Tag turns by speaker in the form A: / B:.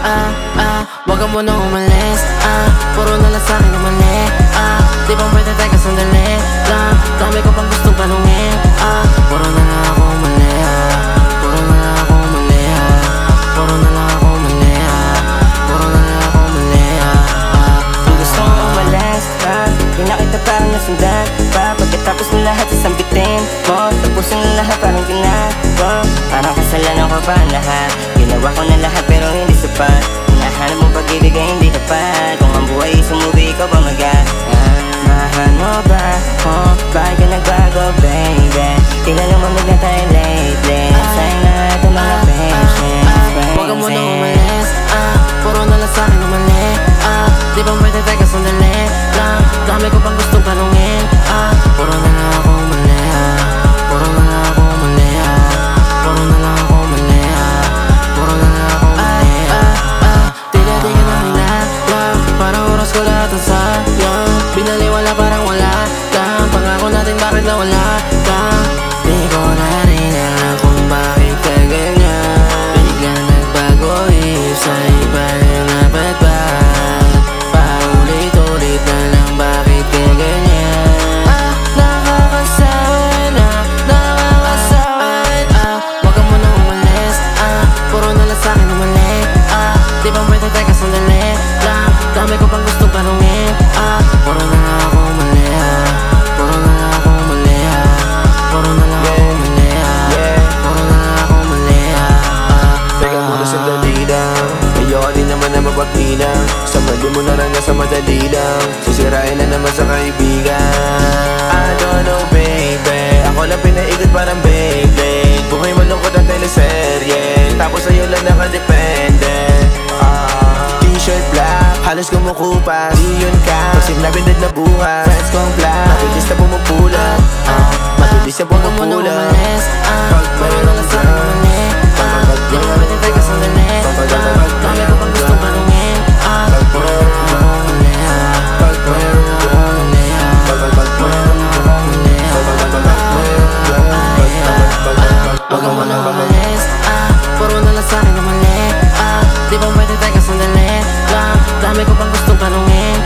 A: Wag ka muna umalis, puro na lang sa'kin na mali, di ba pwede teka sandali lang, dami ko pang gustong tanungin, puro na lang ako mali, puro na lang ako mali, puro na lang ako mali, puro na lang ako mali,
B: kung gusto mo umalis, di na kita parang nasundan pa, pagkatapos mo lahat sasambitin mo, tapusin mo lahat parang ginagawa, parang kasalanan ko ba ang lahat, ginawa ko na lahat pero hindi sapat, hinahanap mong pag-ibig ay hindi dapat, kung ang buhay sumubi ikaw ba mahal mo ba? Bakit ka nagbago baby? Tila lumamig na tayo lately, sayang na itong mga patience.
A: Wag ka muna umalis, puro na lang sa'kin na mali, di ba pwede teka sandali lang, dami ko pang gustong tanungin, puro na lang ako mali, puro na lang ako mali, puro na lang ako mali, puro na lang ako mali, tila di ka na hinalap, parang oras ko lahat ang sayang, binaliwala parang wala kang, pangako natin bakit nawala kang, di ko na rin alam kung bakit ka ganyan, biglang nagbago isip sa iba rin dapat ba, paulit-ulit na lang bakit ka ganyan, nakakasawin nakakasawin, wag ka muna umalis, puro na lang sa'kin na mali, di ba pwede teka sandali lang, dami ko pang gustong tanungin, puro na lang ako mali, puro na lang ako mali, puro na lang ako mali, puro na lang ako mali,
C: teka muna sandali lang, ayoko din naman na mapagpilang, sa mali mo na lang nasa madali lang, sisirain na naman sa kaibigan. I don't know baby, ako lang pinaigot parang Beyblade, buhay malungkot ang teleserye, tapos sa'yo lang nakadepende. T-shirt black, halos kumukupas, iyon ka, kasi nabindad na bukas, friends kong black, mabilis na pumupula, mabilis na
A: wag ka muna
C: pumupula.
A: umalis, puro na lang sa'kin na mali, di ba pwede teka sandali lang, dami ko pang gustong tanungin, puro na lang ako mali, puro na lang ako mali, puro na lang ako mali, wag ka muna umalis, puro na lang sa'kin na mali, di ba pwede teka sandali lang, dami ko pang gustong tanungin,